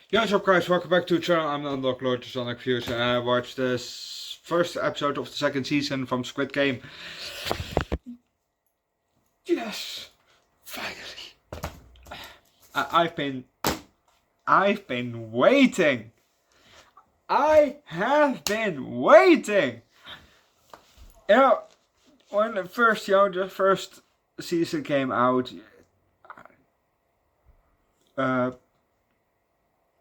Yo, what's up guys, welcome back to the channel. I'm the Underdog Reacts, and I watched this first episode of the second season from Squid Game. Yes, finally. I've been waiting. I have been waiting. You know, when the first season came out,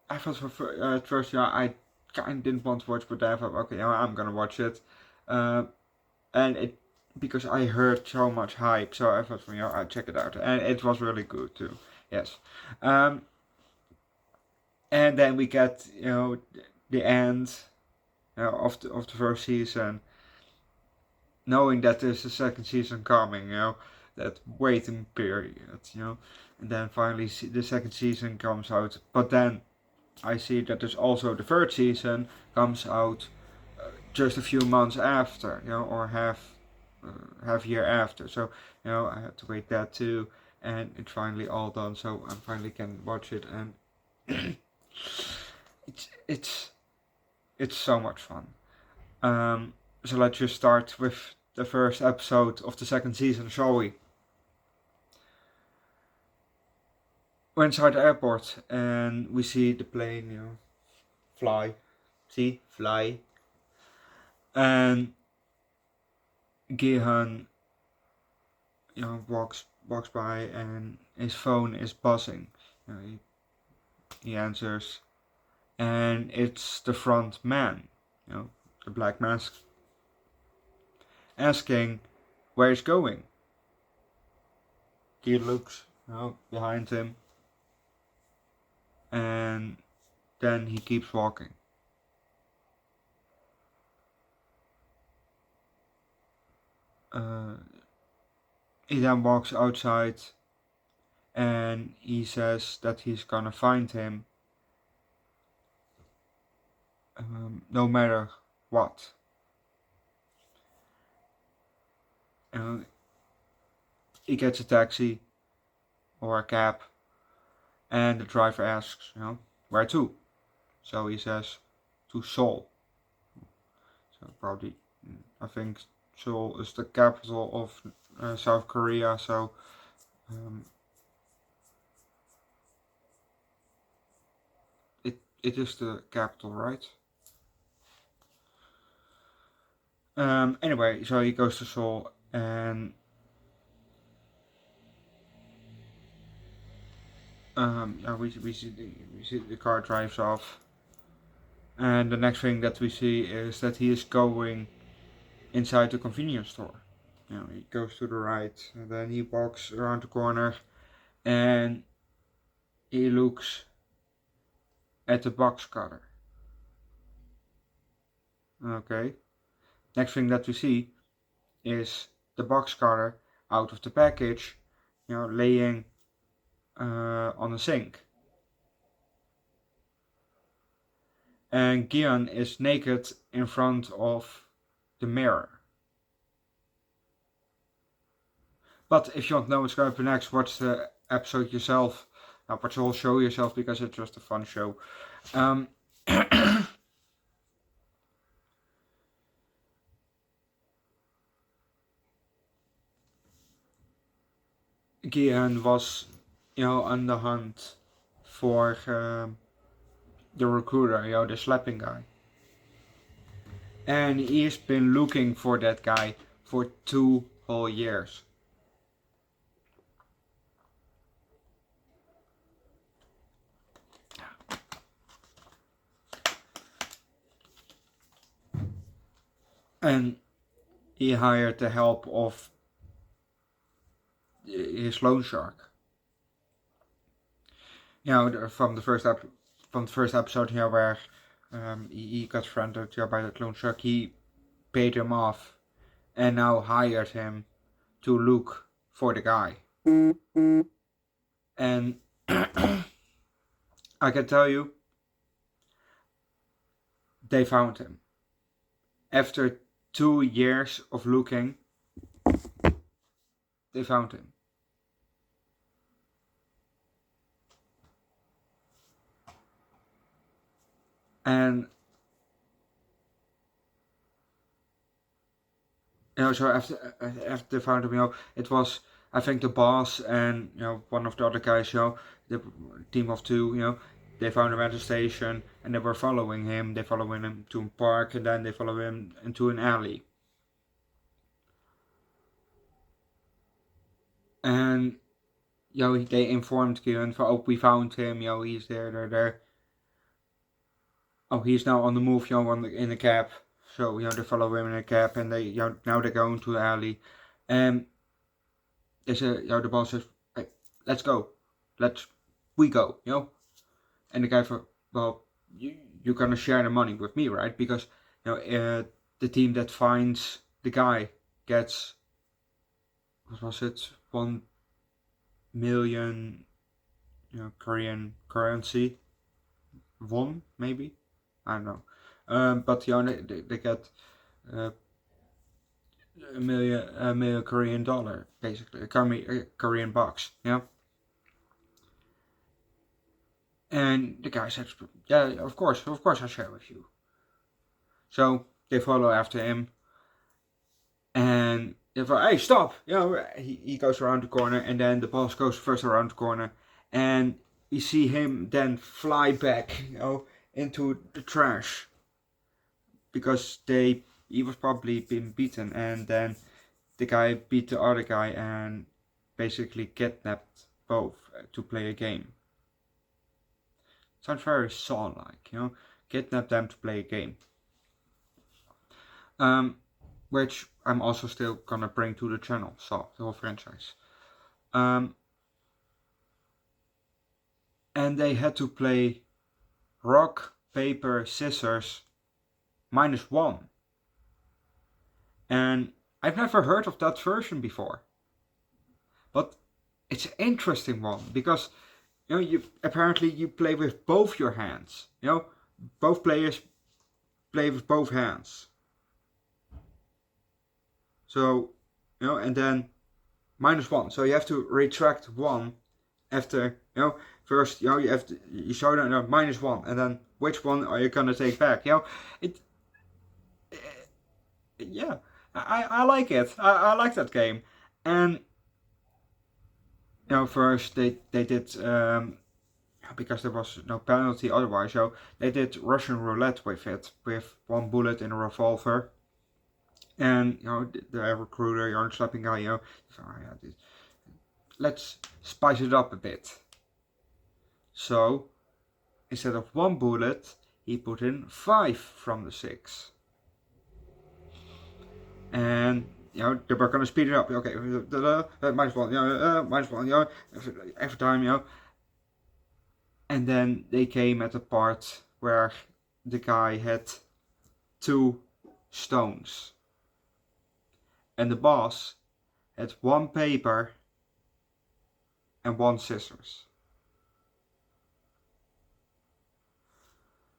I thought at first, I kind of didn't want to watch, but then I thought, okay, I'm gonna watch it, and it because I heard so much hype, so I thought, I'd check it out, and it was really good too. Yes, and then we get the end of the first season, knowing that there's a second season coming. That waiting period. And then finally the second season comes out, but then I see that there's also the third season comes out just a few months after, or half year after. So I had to wait that too, and it's finally all done. So I finally can watch it, and it's so much fun. So let's just start with the first episode of the second season, shall we? We're inside the airport and we see the plane, fly. See? Fly. And Gihan, walks by and his phone is buzzing. He answers, and it's the front man, the black mask, asking where he's going. He looks, behind him, and then he keeps walking. He then walks outside and he says that he's gonna find him no matter what. He gets a taxi or a cab, and the driver asks, where to? So he says, to Seoul. So probably, I think Seoul is the capital of South Korea. So it is the capital, right? Anyway, so he goes to Seoul, and we see the car drives off, and the next thing that we see is that he is going inside the convenience store. He goes to the right, and then he walks around the corner, and he looks at the box cutter. Okay. Next thing that we see is the box cutter out of the package, laying on the sink. And Gian is naked in front of the mirror. But if you want to know what's going to happen next, watch the episode yourself. Watch the whole show yourself, because it's just a fun show. Gian was, on the hunt for the recruiter, the slapping guy. And he's been looking for that guy for 2 whole years. And he hired the help of his loan shark. From the first episode here, where he got friended by the loan shark, he paid him off and now hired him to look for the guy. And I can tell you, they found him. After 2 years of looking, they found him. And so after they found him, it was, I think, the boss and one of the other guys, the team of two, they found him at the station and they were following him. They followed him to a park and then they followed him into an alley. And they informed Kieran, oh, we found him, he's there. Oh, he's now on the move, in the cab. So, they follow him in a cab and they, now they're going to the alley. And they say, the boss says, hey, let's go. We go, And the guy thought, well, you're gonna share the money with me, right? Because, the team that finds the guy gets, what was it, 1 million, Korean currency. Won, maybe? I don't know. But they get a million Korean dollar, basically, a Korean bucks, And the guy says, yeah, of course I share with you. So they follow after him, and they're like, hey, stop! He goes around the corner, and then the boss goes first around the corner, and you see him then fly back, into the trash, because he was probably been beaten, and then the guy beat the other guy and basically kidnapped both to play a game. Sounds very Saw-like, kidnap them to play a game. Which I'm also still gonna bring to the channel, Saw, the whole franchise. And they had to play rock, paper, scissors, -1. And I've never heard of that version before. But it's an interesting one, because you play with both your hands. Both players play with both hands. So, and then -1. So you have to retract 1 after, first, you show them -1, and then which one are you gonna take back? Yeah, I like it. I like that game. And first they did, because there was no penalty otherwise, they did Russian roulette with it, with 1 bullet in a revolver. And the recruiter, slapping guy, let's spice it up a bit. So instead of 1 bullet, he put in 5 from the 6. And they were gonna speed it up. Okay, -1, every time, And then they came at the part where the guy had 2 stones. And the boss had 1 paper and 1 scissors.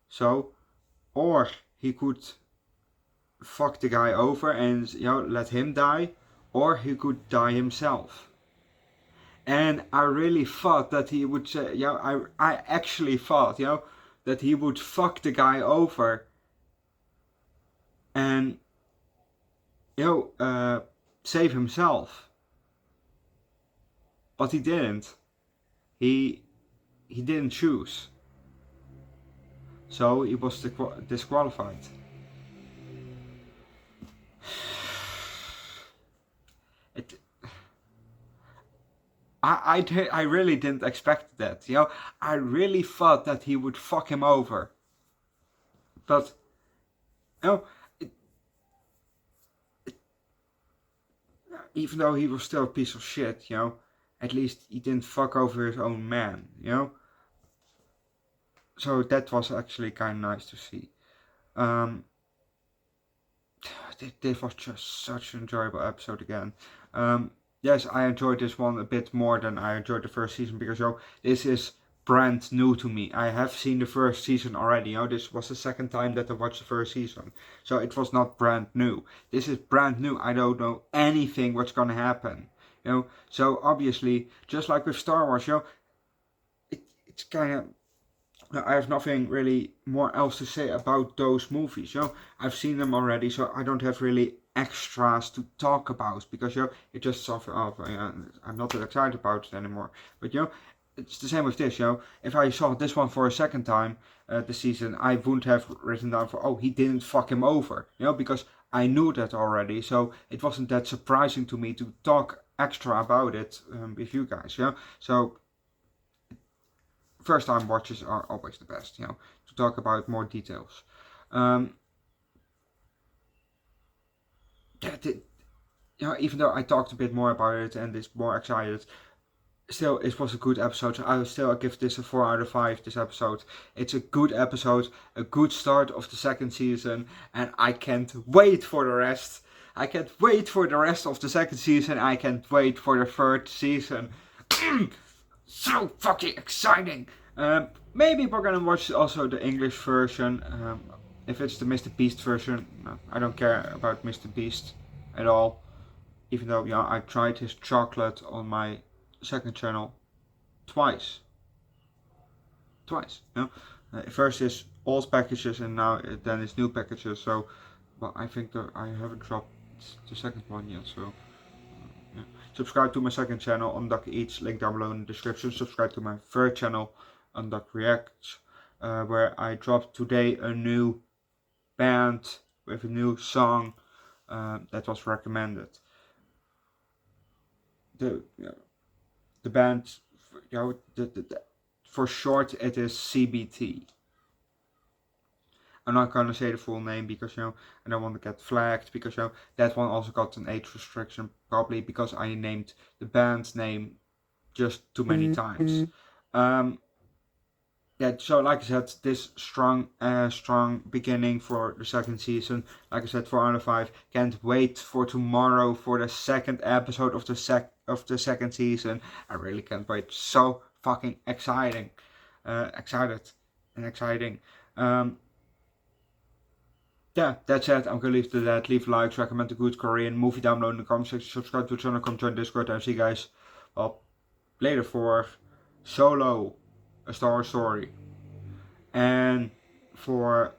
So, or he could fuck the guy over and let him die, or he could die himself. And I really thought that he would say, I actually thought, that he would fuck the guy over and save himself. But he didn't. He didn't choose. So he was disqualified. I really didn't expect that. I really thought that he would fuck him over. But even though he was still a piece of shit, at least he didn't fuck over his own man, So that was actually kind of nice to see. This was just such an enjoyable episode again. Yes, I enjoyed this one a bit more than I enjoyed the first season, because this is brand new to me. I have seen the first season already. This was the second time that I watched the first season, so it was not brand new. This is brand new. I don't know anything what's gonna happen. So obviously, just like with Star Wars, it's kind of I have nothing really more else to say about those movies. I've seen them already, so I don't have really extras to talk about because it just sort of I'm not that excited about it anymore. But it's the same with this. If I saw this one for a second time this season, I wouldn't have written down for he didn't fuck him over. Because I knew that already, so it wasn't that surprising to me to talk extra about it with you guys. So first time watches are always the best, to talk about more details. Yeah, even though I talked a bit more about it and it's more excited, still it was a good episode. So I will still give this a 4 out of 5. This episode, it's a good episode, a good start of the second season, and I can't wait for the rest. I can't wait for the rest of the second season. I can't wait for the third season. So fucking exciting! Maybe we're gonna watch also the English version. If it's the Mr. Beast version, no, I don't care about Mr. Beast at all. Even though I tried his chocolate on my second channel twice. First his old packages and now then his new packages. So, but I think that I haven't dropped the second one yet. So. Yeah. Subscribe to my second channel, Underdog Eats, link down below in the description. Subscribe to my third channel, Underdog Reacts, where I dropped today a new band with a new song that was recommended. The band, for short, it is CBT. I'm not gonna say the full name because I don't want to get flagged because that one also got an age restriction probably because I named the band's name just too many times. So like I said, this strong beginning for the second season. Like I said, 4 out of 5. Can't wait for tomorrow for the second episode of the second season. I really can't wait. So fucking exciting, excited and exciting. That's it. I'm gonna leave it to that. Leave likes, recommend a good Korean movie down below in the comment section. Subscribe to the channel, come join Discord, and see you guys later for Solo, A Star Wars Story. And for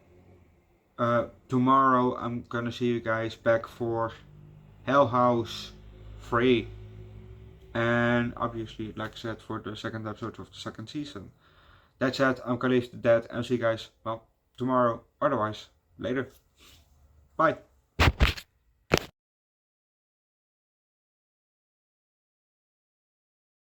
tomorrow, I'm gonna see you guys back for Hell House 3. And obviously, like I said, for the second episode of the second season. That's it. I'm gonna leave it to that and see you guys tomorrow. Otherwise, later. Bye.